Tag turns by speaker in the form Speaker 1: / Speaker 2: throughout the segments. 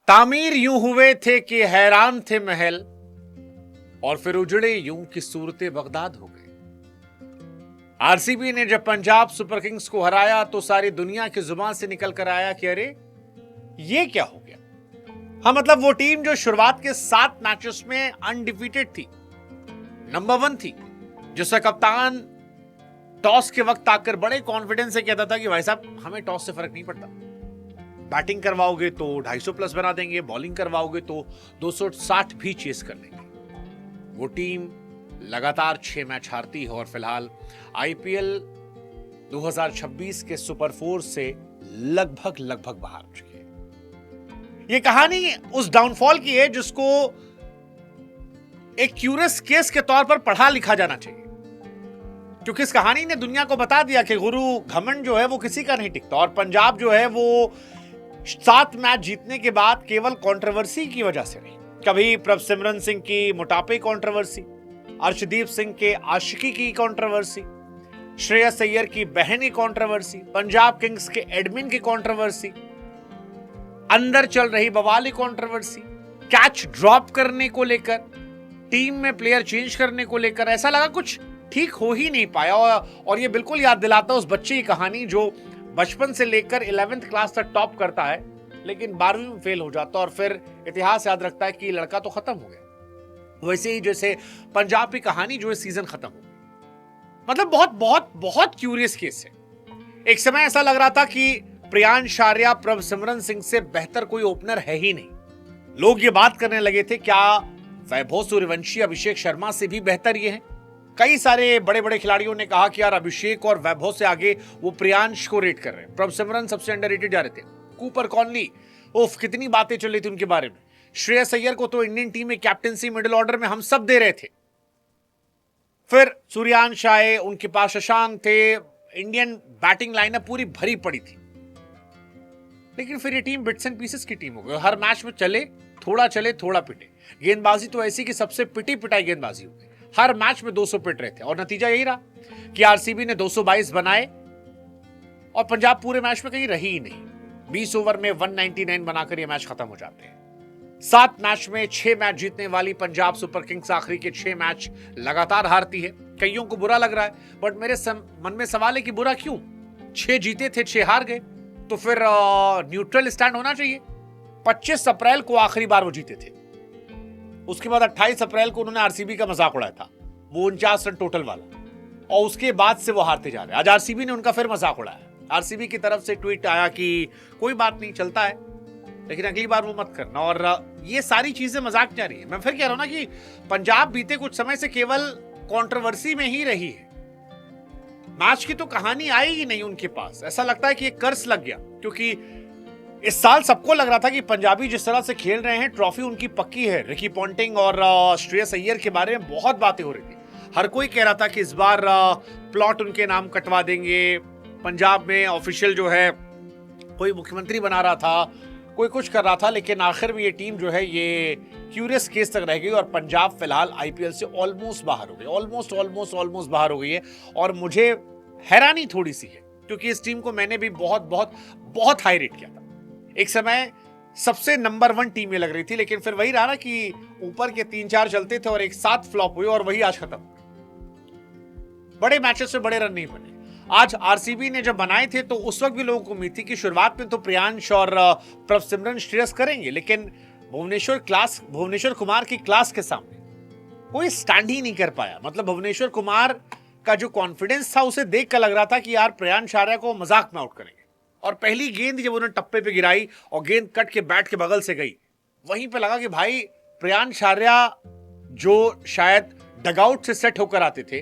Speaker 1: तामीर यूं हुए थे कि हैरान थे महल, और फिर उजड़े यूं कि सूरते बगदाद हो गए। आरसीबी ने जब पंजाब सुपर किंग्स को हराया तो सारी दुनिया की जुबान से निकल कर आया कि अरे ये क्या हो गया। हाँ, मतलब वो टीम जो शुरुआत के 7 मैचेस में अनडिफीटेड थी, नंबर 1 थी, जिसका कप्तान टॉस के वक्त आकर बड़े कॉन्फिडेंस से कहता था कि भाई साहब हमें टॉस से फर्क नहीं पड़ता, बैटिंग करवाओगे तो 250 प्लस बना देंगे, बॉलिंग करवाओगे तो 260 भी चेस कर लेंगे। वो टीम लगातार 6 मैच हारती है और फिलहाल आईपीएल 2026 के सुपर 4 से लगभग बाहर हो चुकी है। ये कहानी उस डाउनफॉल की है जिसको एक क्यूरियस केस के तौर पर पढ़ा लिखा जाना चाहिए, क्योंकि इस कहानी ने दुनिया को बता दिया कि गुरु घमंड जो है वो किसी का नहीं टिकता। और पंजाब जो है वो 7 मैच जीतने के बाद केवल कंट्रोवर्सी की वजह से नहीं, कभी प्रभसिमरन सिंह की मोटापे कंट्रोवर्सी, अर्शदीप सिंह के आशिकी की कंट्रोवर्सी, श्रेयस अय्यर की बहन की कंट्रोवर्सी, पंजाब किंग्स के एडमिन की कंट्रोवर्सी, अंदर चल रही बवाली कंट्रोवर्सी, कैच ड्रॉप करने को लेकर, टीम में प्लेयर चेंज करने को लेकर, ऐसा लगा कुछ ठीक हो ही नहीं पाया। और ये बिल्कुल याद दिलाता उस बच्चे की कहानी जो बचपन से लेकर 11th क्लास तक टॉप करता है, लेकिन 12वीं में फेल हो जाता है और फिर इतिहास याद रखता है कि लड़का तो खत्म हो गया। वैसे ही जैसे पंजाब की कहानी जो इस सीजन खत्म हो गई। मतलब बहुत बहुत बहुत क्यूरियस केस है। एक समय ऐसा लग रहा था कि प्रियांश आर्या प्रभसिमरन सिंह से बेहतर कोई ओपनर है ही नहीं। लोग ये बात करने लगे थे क्या वैभव सूर्यवंशी अभिषेक शर्मा से भी बेहतर ये हैं। कई सारे बड़े बड़े खिलाड़ियों ने कहा कि यार अभिषेक और वैभव से आगे वो प्रियांश को रेट कर रहे हैं, प्रभसिमरन सबसे अंडररेटेड जा रहे थे। कूपर कॉनली, उफ कितनी बातें चल रही थी उनके बारे में। श्रेयस अय्यर को तो इंडियन टीम में कैप्टेंसी मिडिल ऑर्डर में हम सब दे रहे थे। फिर सूर्यांश आए, उनके पास शशांक थे, इंडियन बैटिंग लाइनअप पूरी भरी पड़ी थी। लेकिन फिर ये टीम बिट्स एंड पीसेस की टीम हो गई। हर मैच में चले थोड़ा पिटे। गेंदबाजी तो ऐसी कि सबसे पिटी पिटाई गेंदबाजी हो गई। हर मैच में 200 पिट रहे थे और नतीजा यही रहा कि आरसीबी ने 222 बनाए और पंजाब पूरे मैच में कहीं रही ही नहीं। 20 ओवर में 199 बनाकर ये मैच खत्म हो जाते हैं। 7 मैच में 6 मैच जीतने वाली पंजाब सुपर किंग्स आखिरी के 6 मैच लगातार हारती है। कईयों को बुरा लग रहा है, बट मेरे मन में सवाल है कि बुरा क्यों? 6 जीते थे, 6 हार गए, तो फिर न्यूट्रल स्टैंड होना चाहिए। 25 अप्रैल को आखिरी बार वो जीते थे। उसके बाद 28 अप्रैल को उन्होंने आरसीबी का मजाक उड़ाया था, वो 49 रन टोटल वाला, और उसके बाद से वो हारते जा रहे हैं। आज आरसीबी ने उनका फिर मजाक उड़ाया। आरसीबी की तरफ से ट्वीट आया कि कोई बात नहीं, चलता है, लेकिन अगली बार वो मत करना। और ये सारी चीजें मजाक जा रही है। मैं फिर कह रहा हूं ना कि पंजाब बीते कुछ समय से केवल कंट्रोवर्सी में ही रही है। मैच की तो कहानी आई ही नहीं उनके पास। ऐसा लगता है कि एक कर्स लग गया, क्योंकि इस साल सबको लग रहा था कि पंजाबी जिस तरह से खेल रहे हैं, ट्रॉफी उनकी पक्की है। रिकी पॉन्टिंग और श्रेयस अय्यर के बारे में बहुत बातें हो रही थी। हर कोई कह रहा था कि इस बार प्लॉट उनके नाम कटवा देंगे। पंजाब में ऑफिशियल जो है कोई मुख्यमंत्री बना रहा था, कोई कुछ कर रहा था, लेकिन आखिर में ये टीम जो है ये क्यूरियस केस तक रह गई और पंजाब फिलहाल आईपीएल से ऑलमोस्ट बाहर हो गई। ऑलमोस्ट बाहर हो गई है। और मुझे हैरानी थोड़ी सी है, क्योंकि इस टीम को मैंने भी बहुत हाई रेट किया था। एक समय सबसे नंबर 1 टीम में लग रही थी, लेकिन फिर वही रहा ना कि ऊपर के 3-4 चलते थे और एक साथ फ्लॉप हुए, और वही आज खत्म। बड़े मैचेस से बड़े रन नहीं बने। आज आरसीबी ने जब बनाए थे तो उस वक्त भी लोगों को उम्मीद थी कि शुरुआत में तो प्रियांश और प्रभसिमरन श्रेयस करेंगे, लेकिन भुवनेश्वर कुमार की क्लास के सामने कोई स्टैंड ही नहीं कर पाया। मतलब भुवनेश्वर कुमार का जो कॉन्फिडेंस था उसे देख कर लग रहा था कि यार प्रियांश आर्या को मजाक में आउट करेंगे। और पहली गेंद जब उन्होंने टप्पे पे गिराई और गेंद कट के बैट के बगल से गई, वहीं पे लगा कि भाई प्रियांश आर्या जो शायद डगआउट से सेट होकर आते थे,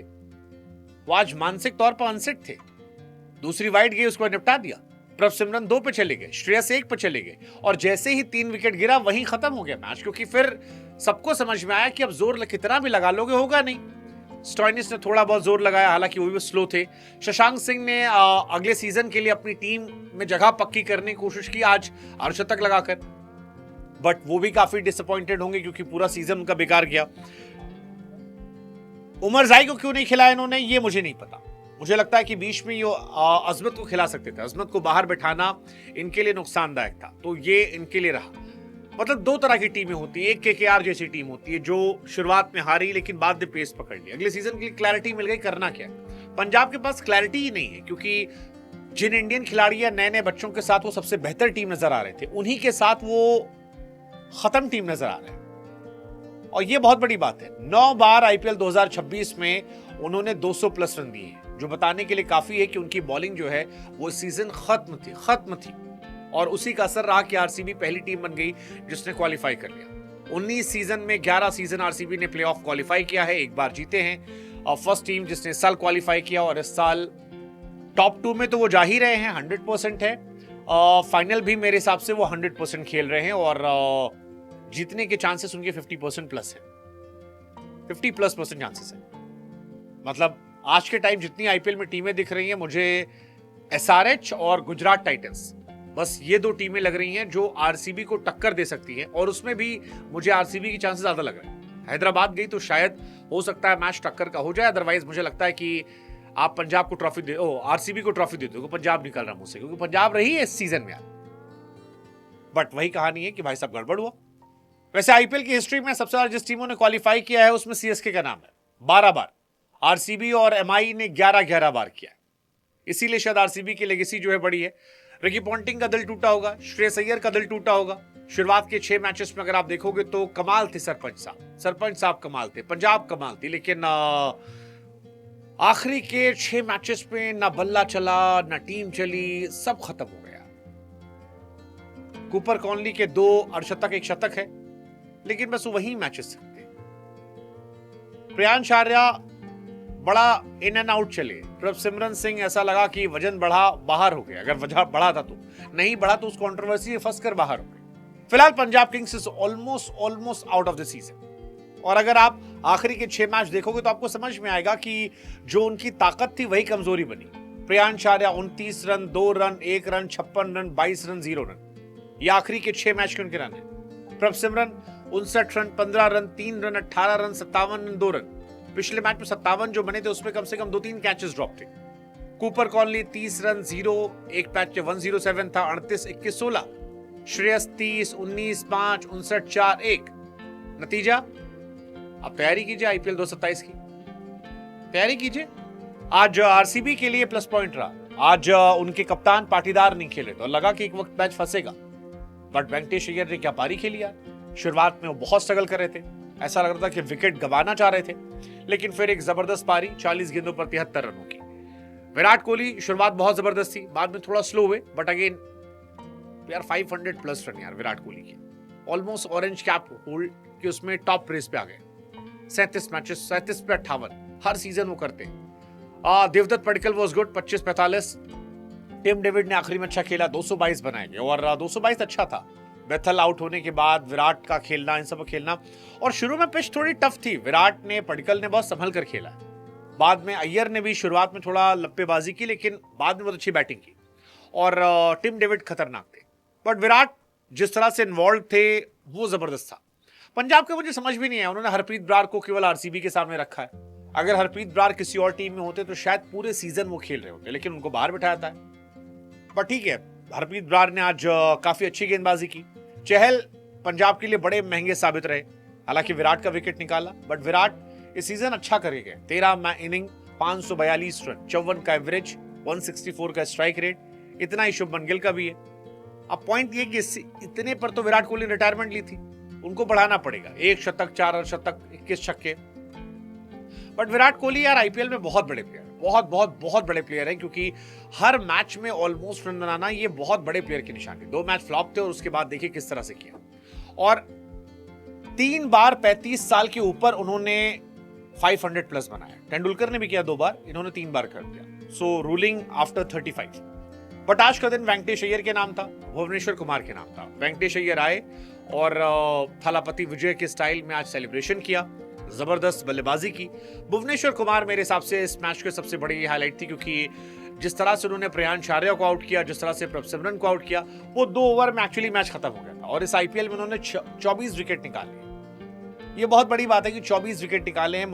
Speaker 1: वो आज मानसिक तौर पर अनसेट थे। दूसरी वाइड गई, उसको निपटा दिया। प्रभसिमरन 2 पे चले गए, श्रेयस 1 पे चले गए, और जैसे ही 3 विकेट गिरा वहीं खत्म हो गया मैच। क्योंकि फिर सबको समझ में आया कि अब जोर कितना भी लगा लोगे होगा नहीं। स्टॉइनिस ने थोड़ा बहुत जोर लगाया, हालांकि वो भी स्लो थे। शशांक सिंह ने अगले सीजन के लिए अपनी टीम में जगह पक्की करने की कोशिश की आज अर्धशतक लगाकर, बट वो भी काफी डिसअपॉइंटेड होंगे क्योंकि पूरा सीजन उनका बेकार गया। उमर जाई को क्यों नहीं खिलाया इन्होंने, ये मुझे नहीं पता। मुझे लगता है कि बीच में ये अजमत को खिला सकते थे। अजमत को बाहर बैठाना इनके लिए नुकसानदायक था, तो ये इनके लिए रहा। मतलब दो तरह की टीमें होती है, एक केकेआर जैसी टीम होती है जो शुरुआत में हारी लेकिन बाद में पेस पकड़ लिया, अगले सीजन के लिए क्लैरिटी मिल गई करना क्या है। पंजाब के पास क्लैरिटी ही नहीं है, क्योंकि जिन इंडियन खिलाड़ी या नए नए बच्चों के साथ वो सबसे बेहतर टीम नजर आ रहे थे, उन्हीं के साथ वो खत्म टीम नजर आ रहे हैं। और ये बहुत बड़ी बात है, 9 बार आईपीएल 2026 में उन्होंने 200 प्लस रन दिए हैं, जो बताने के लिए काफी है कि उनकी बॉलिंग जो है वो सीजन खत्म थी। और उसी का असर रहा कि आरसीबी पहली टीम बन गई जिसने क्वालिफाई कर लिया। 19 सीजन में 11 सीजन आरसीबी ने प्लेऑफ क्वालिफाई किया है, एक बार जीते हैं, और फर्स्ट टीम जिसने इस साल क्वालिफाई किया, और इस साल टॉप 2 में तो वो जा ही रहे हैं, 100% है। फाइनल भी मेरे हिसाब से वो 100% खेल रहे हैं, और जीतने के चांसेस उनके 50% प्लस है, 50+% चांसेस है। मतलब आज के टाइम जितनी आईपीएल में टीमें दिख रही हैं, मुझे एसआरएच और गुजरात टाइटंस, बस ये 2 टीमें लग रही हैं जो आरसीबी को टक्कर दे सकती हैं, और उसमें भी मुझे आरसीबी की चांसेस ज्यादा लग रहे हैं। हैदराबाद गई तो शायद हो सकता है मैच टक्कर का हो जाए, अदरवाइज मुझे लगता है कि आप पंजाब को ट्रॉफी दे, आरसीबी को ट्रॉफी दे दो, पंजाब निकल रहा मुझसे, क्योंकि पंजाब रही है इस सीजन में यार। बट वही कहानी है कि भाई साहब गड़बड़ हुआ। वैसे आईपीएल की हिस्ट्री में सबसे ज्यादा जिस टीमों ने क्वालिफाई किया है उसमें सीएसके का नाम है, 12 बार। आरसीबी और एमआई ने 11 बार किया है, इसीलिए शायद आरसीबी की लेगेसी जो है बड़ी है। रिकी पॉन्टिंग का दिल टूटा होगा, श्रेयस अय्यर का दिल टूटा होगा। शुरुआत के 6 मैचेस में अगर आप देखोगे तो कमाल थे सरपंच साहब कमाल थे, पंजाब कमाल थी, लेकिन आखिरी के 6 मैचेस में ना बल्ला चला ना टीम चली, सब खत्म हो गया। कूपर कॉनली के 2 अर्धशतक, 1 शतक है, लेकिन बस वही मैचेस सकते। प्रियांश आर्या बड़ा इन एंड आउट चले, प्रभसिमरन सिंह ऐसा लगा कि वजन बढ़ा बाहर हो गया, अगर वजन बढ़ा था तो, नहीं बढ़ा तो उस कंट्रोवर्सी में फंस कर बाहर हो गए। फिलहाल Punjab Kings is almost out of the season, और अगर आप आखिरी के 6 मैच देखोगे तो आपको समझ में आएगा कि जो उनकी ताकत थी वही कमजोरी बनी। Priyansh Arya 29 run, 2 run, 1 run, 56 run, 22 run, 0 run, ये आखिरी के 6 मैच के उनके रन है। Prabhsimran 59 run, 15 run, 3 run, 18 run, 57 run, 2 run. पिछले मैच में 57 जो बने थे उसमें कम से कम 2-3 कैचेस ड्रॉप थे। कूपर कॉनली 30 रन, 0, एक मैच 107 था, 38, 21, 16। श्रेयस 30, 19, 5, 59, 4, 1। नतीजा, आप तैयारी कीजिए आईपीएल 2027 की, तैयारी कीजिए। आज आरसीबी के लिए प्लस पॉइंट रहा, आज उनके कप्तान पाटीदार नहीं खेले तो लगा कि एक वक्त मैच फंसेगा, बट वेंकटेश अय्यर ने क्या पारी खेली यार। शुरुआत में वो बहुत स्ट्रगल कर रहे थे, ऐसा लग रहा था कि विकेट गंवाना चाह रहे थे, लेकिन फिर एक जबरदस्त पारी, 40 गेंदों पर 73 रनों की। विराट कोहली शुरुआत बहुत जबरदस्त थी, बाद में थोड़ा स्लो हुए, बट अगेन यार 500 प्लस रन यार विराट कोहली के, ऑलमोस्ट ऑरेंज कैप होल्ड कि उसमें टॉप रेस पे आ गए। 37 मैचेस, 37 पे 58, हर सीजन वो करते हैं। Devdutt Padikkal was good, 25-45। Tim David ने आखिरी में अच्छा खेला, 222 बनाए गए, और 222 अच्छा था। बेथल आउट होने के बाद विराट का खेलना, इन सब खेलना, और शुरू में पिच थोड़ी टफ थी, विराट ने, पडिक्कल ने बहुत संभल कर खेला। बाद में अय्यर ने भी शुरुआत में थोड़ा लप्पेबाजी की, लेकिन बाद में बहुत अच्छी बैटिंग की, और टिम डेविड खतरनाक थे। बट विराट जिस तरह से इन्वॉल्व थे वो जबरदस्त था। पंजाब के मुझे समझ भी नहीं है, उन्होंने हरप्रीत ब्रार को केवल आरसीबी के सामने रखा है। अगर हरप्रीत ब्रार किसी और टीम में होते तो शायद पूरे सीजन वो खेल रहे होते, लेकिन उनको बाहर बिठाया था। पर ठीक है, हरप्रीत ब्रार ने आज काफी अच्छी गेंदबाजी की। चहल पंजाब के लिए बड़े महंगे साबित रहे, हालांकि विराट का विकेट निकाला, बट विराट इस सीजन अच्छा करके गए। 13 इनिंग, 542 रन, 54 का एवरेज, 164 का स्ट्राइक रेट, इतना ही शुभमन गिल का भी है। अब पॉइंट ये कि इतने पर तो विराट कोहली रिटायरमेंट ली थी, उनको बढ़ाना पड़ेगा, 1 शतक, 4 अर्धशतक, 21 छक्के। बट विराट कोहली यार आईपीएल में बहुत बड़े प्लेयर, बहुत बड़े प्लेयर हैं, क्योंकि हर मैच में ऑलमोस्ट रन बनाना ये बहुत बड़े प्लेयर की निशानी। 2 मैच फ्लॉप थे और उसके बाद देखिए किस तरह से किया, और 3 बार 35 साल के ऊपर उन्होंने 500 प्लस बनाया। तेंदुलकर ने भी किया 2 बार, इन्होंने 3 बार कर दिया। सो रूलिंग आफ्टर 35। बट आज का दिन वेंकटेश अय्यर के नाम था, भुवनेश्वर कुमार के नाम था। वेंकटेश अय्यर आए और थलापति विजय के स्टाइल में आज सेलिब्रेशन किया, जबरदस्त बल्लेबाजी की। भुवनेश्वर कुमार मेरे हिसाब से इस मैच की सबसे बड़ी हाईलाइट थी, क्योंकि जिस तरह से उन्होंने प्रियांश आर्या को आउट किया, जिस तरह से प्रभसिमरन को आउट किया, वो 2 ओवर में एक्चुअली मैच खत्म हो गया था। और इस आईपीएल में उन्होंने 24 विकेट निकाले। ये बहुत बड़ी बात है कि 24 विकेट निकाले हैं।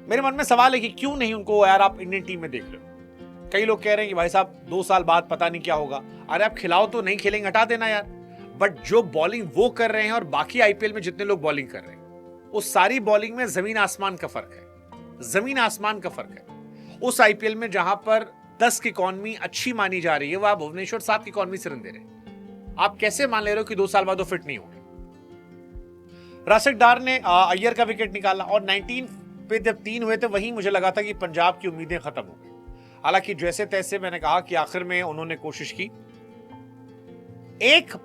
Speaker 1: मेरे मन में सवाल है कि क्यों नहीं उनको यार आप इंडियन टीम में देख रहे हो। कई लोग कह रहे हैं कि भाई साहब 2 साल बाद पता नहीं क्या होगा। अरे आप खिलाओ तो, नहीं खेलेंगे हटा देना यार। बट जो बॉलिंग वो कर रहे हैं और बाकी आईपीएल में जितने लोग बॉलिंग कर रहे हैं, उस सारी बॉलिंग में जमीन आसमान का फर्क है। जमीन आसमान का फर्क है। उस आईपीएल में जहां पर 10 की इकॉनमी अच्छी मानी जा रही है, वह भुवनेश्वर 7 की इकॉनमी से रन दे रहे हैं। आप कैसे मान ले रहे हो कि 2 साल बाद वो फिट नहीं होंगे? राशिक डार ने अय्यर का विकेट निकाला और 19 पे जब 3 हुए थे, वहीं मुझे लगा था कि पंजाब की उम्मीदें खत्म हो गई। हालांकि जैसे तैसे मैंने कहा कि आखिर में उन्होंने कोशिश की।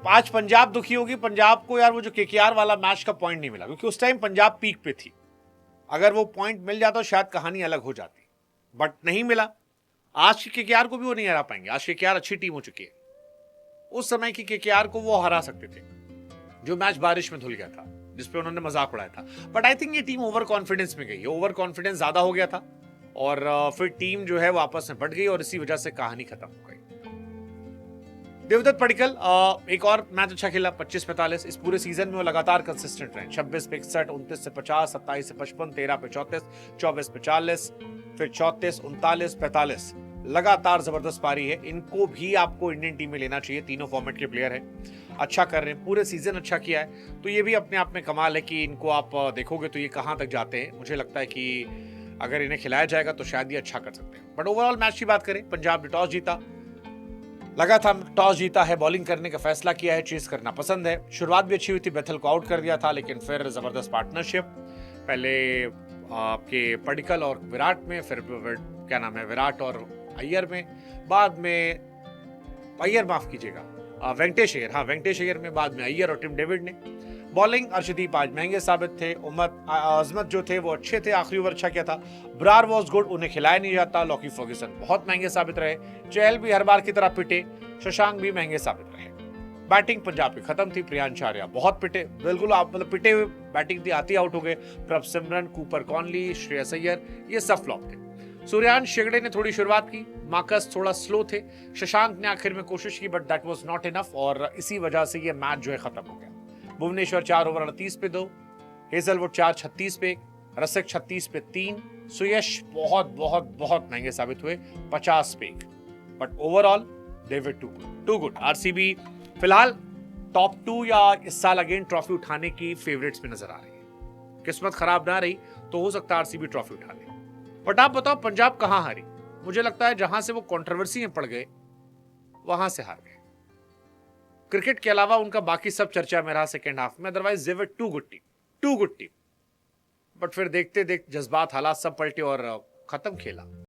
Speaker 1: आज पंजाब दुखी होगी। पंजाब को यार वो जो केकेआर वाला मैच का पॉइंट नहीं मिला, क्योंकि उस टाइम पंजाब पीक पे थी। अगर वो पॉइंट मिल जाता तो शायद कहानी अलग हो जाती, बट नहीं मिला। आज की केकेआर को भी वो नहीं हरा पाएंगे। आज केकेआर अच्छी टीम हो चुकी है। उस समय की केकेआर को वो हरा सकते थे, जो मैच बारिश में धुल गया था, जिसपे उन्होंने मजाक उड़ाया था। बट आई थिंक ये टीम ओवर कॉन्फिडेंस में गई। ओवर कॉन्फिडेंस ज्यादा हो गया था और फिर टीम जो है वो आपस में बढ़ गई और इसी वजह से कहानी खत्म हो गई। देवदत्त पडिक्कल एक और मैच अच्छा खेला, 25-45। इस पूरे सीजन में वो लगातार कंसिस्टेंट रहे। 26 पे 61, 29 से 50, 27 से 55, 13 पे 34, 24 पे 40, फिर 34, 39, 45। लगातार जबरदस्त पारी है। इनको भी आपको इंडियन टीम में लेना चाहिए। तीनों फॉर्मेट के प्लेयर हैं, अच्छा कर रहे हैं, पूरे सीजन अच्छा किया है। तो ये भी अपने आप में कमाल है कि इनको आप देखोगे तो ये कहां तक जाते हैं। मुझे लगता है कि अगर इन्हें खिलाया जाएगा तो शायद ये अच्छा कर सकते हैं। बट ओवरऑल मैच की बात करें, पंजाब ने टॉस जीता, लगातार टॉस जीता है, बॉलिंग करने का फैसला किया है, चेस करना पसंद है। शुरुआत भी अच्छी हुई थी, बेथल को आउट कर दिया था, लेकिन फिर जबरदस्त पार्टनरशिप। पहले आपके पडिक्कल और विराट में, फिर क्या नाम है, विराट और अय्यर में, बाद में अय्यर, माफ कीजिएगा, वेंकटेश अय्यर, हाँ वेंकटेश अय्यर में, बाद में अय्यर और टिम डेविड ने। बॉलिंग अर्शदीप आज महंगे साबित थे। अजमत जो थे वो अच्छे थे, आखिरी ओवर अच्छा किया था। ब्रार वॉज गुड, उन्हें खिलाया नहीं जाता। लॉकी फर्ग्यूसन बहुत महंगे साबित रहे। चहल भी हर बार की तरह पिटे, शशांक भी महंगे साबित रहे। बैटिंग पंजाब की खत्म थी। प्रियांश आर्या बहुत पिटे, बिल्कुल आप मतलब पिटे हुए बैटिंग थी, आती आउट हो गए। प्रभ सिमरन, कूपर कॉनली, श्रेयस अय्यर, ये सब फ्लॉप थे। सूर्यांश शेगड़े ने थोड़ी शुरुआत की, मार्कस थोड़ा स्लो थे, शशांक ने आखिर में कोशिश की, but that was not enough और इसी वजह से ये मैच जो है खत्म हो गया। भुवनेश्वर 4 ओवर 38 पे 2, हेजलवुड 4 36 पे, रसिक 36 पे 3, सुयश बहुत बहुत बहुत महंगे साबित हुए 50 पे 1। But overall they were too good. RCB फिलहाल टॉप 2 या इस साल अगेन ट्रॉफी उठाने की फेवरेट्स में नजर आ रही है। किस्मत खराब ना रही तो हो सकता है आरसीबी ट्रॉफी उठा ले। बट आप बताओ पंजाब कहां हारी? मुझे लगता है जहां से वो कंट्रोवर्सी में पड़ गए वहां से हार गए। क्रिकेट के अलावा उनका बाकी सब चर्चा में रहा सेकेंड हाफ में। Otherwise they were too good team. But फिर देखते देखते जज्बात, हालात सब पलटे और खत्म खेला।